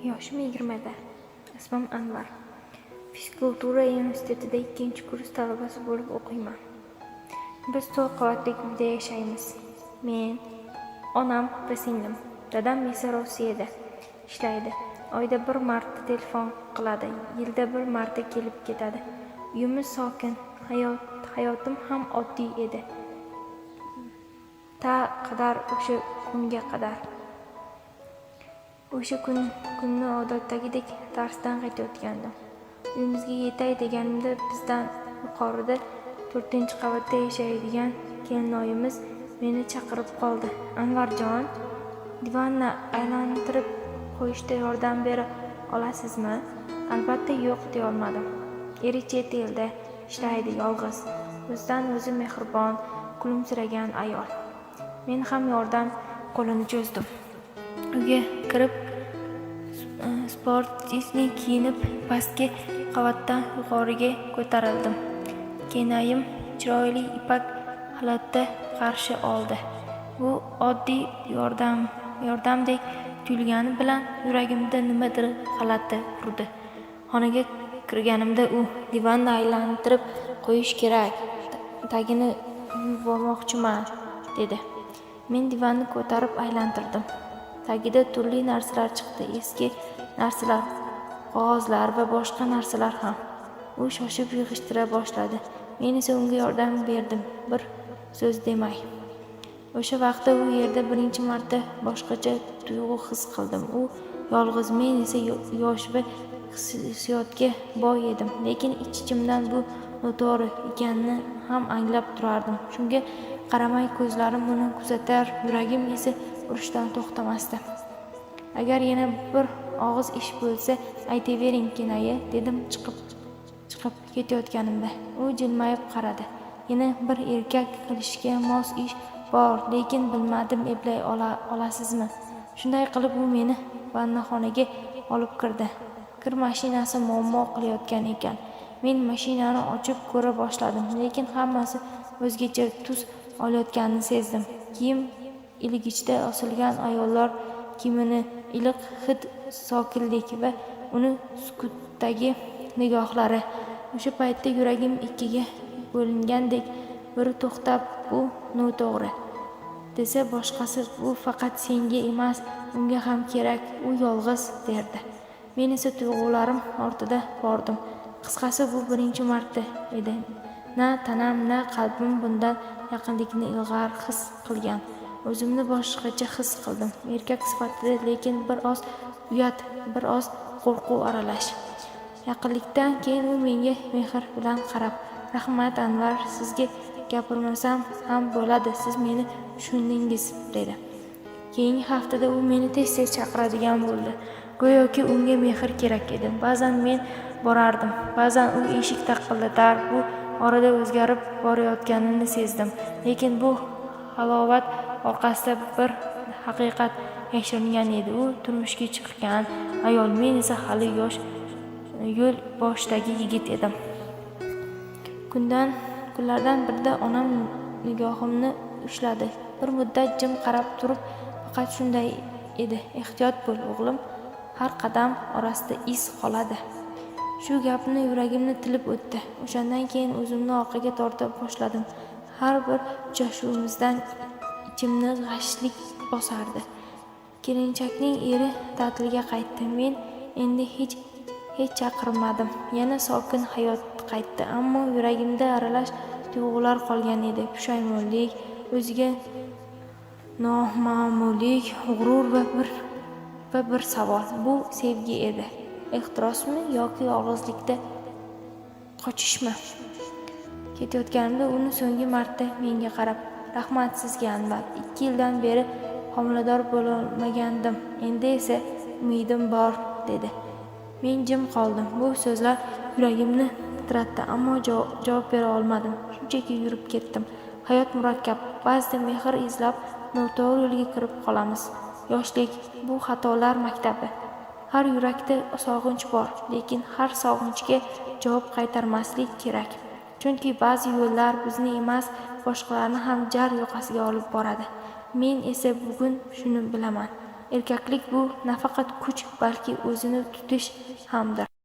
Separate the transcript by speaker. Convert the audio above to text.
Speaker 1: Yoshim 20da. Ismim Anvar. Fizkultura institutida 2-kurs talabasi bo'lib o'qiyman. Biz 4 qavatli uyda yashaymiz. Men, onam va singlim. Dadam esa Rossiyada ishlaydi. Oyda bir marta telefon qiladi, yilda bir marta kelib ketadi. Uyimiz sokin, hayotim ham oddiy edi. Qadar o'sha kunga qadar. O'sha kunni odatdagidek darsdan qaytayotgandim. Uyimizga yetay deganimda bizdan yuqorida 4-qavatda yashaydigan kelinoyimiz meni chaqirib qoldi. Anvarjon, divanni aylantirib qo'yishda yordam bera olasizmi? Albatta yo'q deya olmadim. Eri chet elda ishlaydi, yolg'iz. O'zidan o'zi mehribon, kulimsiragan ayol. Men ham yordam qo'lini cho'zdim. Uyga kirib sportni kiyinib pastki qavatdan yuqoriga ko'tarildim. Kelinoyim chiroyli ipak xalatda qarshi oldi. Bu oddiy yordamdek tuyulgani bilan yuragimda nimadir g'alati urdi. Xonaga kirganimda u divanni aylantirib qo'yish kerak, tagini yuvib olmoqchiman dedi. Men divanni ko'tarib aylantirdim. Tagida turli narsalar chiqdi, eski narsalar, qog'ozlar va boshqa narsalar ham. U shoshib yig'ishtira boshladi. Men esa unga yordam berdim, bir so'z demay. O'sha vaqtda u yerda birinchi marta boshqacha tuyg'u his qildim. U yolg'iz, men esa yosh va hissiyotga boy edim, lekin ichimdan bu noto'g'ri ekanini ham anglab turardim. Shunga qaramay ko'zlarim uni kuzatar, yuragim esa urishdan to'xtamasdi. Agar yana bir og'iz ish bo'lsa, aytavering kinoya, dedim chiqib ketayotganimda. U jilmayib qaradi. Yana bir erkak qilishga mos ish bor, lekin bilmadim eplay olasizmi? Shunday qilib u meni vannaxonaga olib kirdi. Kir mashinasi muammo qilayotgan ekan. Men mashinani ochib ko'ra boshladim, lekin hammasi o'zgacha tus olayotganini sezdim. Kiyim ilgichda osilgan ayollar kiyimini iliq hid, sokinlik va uni sukutdagi nigohlari. O'sha paytda yuragim ikkiga bo'lingandek, biri to'xtab, bu noto'g'ri desa, boshqasi bu faqat senga emas, unga ham kerak, u yolg'iz derdi. Men esa tuyg'ularim ortida bordim. Qisqasi, bu birinchi marta edi. Na tanam, na qalbim bundan yaqinlikni ilg'or his qilgan. O'zimni boshqacha his qildim. Erkak sifatida, lekin bir oz uyat, bir oz qo'rquv aralash. Yaqinlikdan keyin u menga mehr bilan qarab, "Rahmat Anvar, sizga gapirmasam ham bo'ladi, siz meni tushundingiz", dedi. Keyingi haftada u meni tez-tez chaqiradigan bo'ldi. Go'yoki unga mehr kerak edi. Ba'zan men borardim, ba'zan u eshik taqillatar. Bu orada o'zgarib borayotganini sezdim. Lekin bu halovat orqasida bir haqiqat yashiringan edi. U turmushga chiqqan ayol, men esa hali yosh, yo'l boshidagi yigit edim. Kunlardan birida onam nigohimni ushladi. Bir muddat jim qarab turib, faqat shunday edi: "Ehtiyot bo'l, o'g'lim, har qadam orasida iz qoladi." Shu gapni yuragimni tilib o'tdi. O'shandan keyin o'zimni orqaga torta boshladim. Har bir uchrashuvimizdan ichimni g'ashlik bosardi. Kelinchakning eri ta'tilga qaytdi. Men endi hech chaqirmadim. Yana sokin hayot qaytdi, ammo yuragimda aralash tuyg'ular qolgan edi. Pushaymonlik, o'ziga noma'lumlik, g'urur va bir savol: bu sevgi edi, ehtirosmi yoki yolg'izlikda qochishmi? Ketayotganimda uni so'nggi marta menga qarab, "Rahmat sizga Anvar, 2 yildan beri homilador bo'lolmagandim, endi esa umidim bor", dedi. Men jim qoldim. Bu so'zlar yuragimni titratdi, ammo javob bera olmadim. Shunchaki yurib ketdim. Hayot murakkab. Ba'zida mehr izlab noto'g'ri yo'lga kirib qolamiz. Yoshlik bu xatolar maktabi. Har yurakda sog'inch bor, lekin har sog'inchga javob qaytarmaslik kerak. Chunki ba'zi yo'llar bizni emas, boshqalarni ham jar yoqasiga olib boradi. Men esa bugun shuni bilaman. Erkaklik bu nafaqat kuch, balki o'zini tutish hamdir.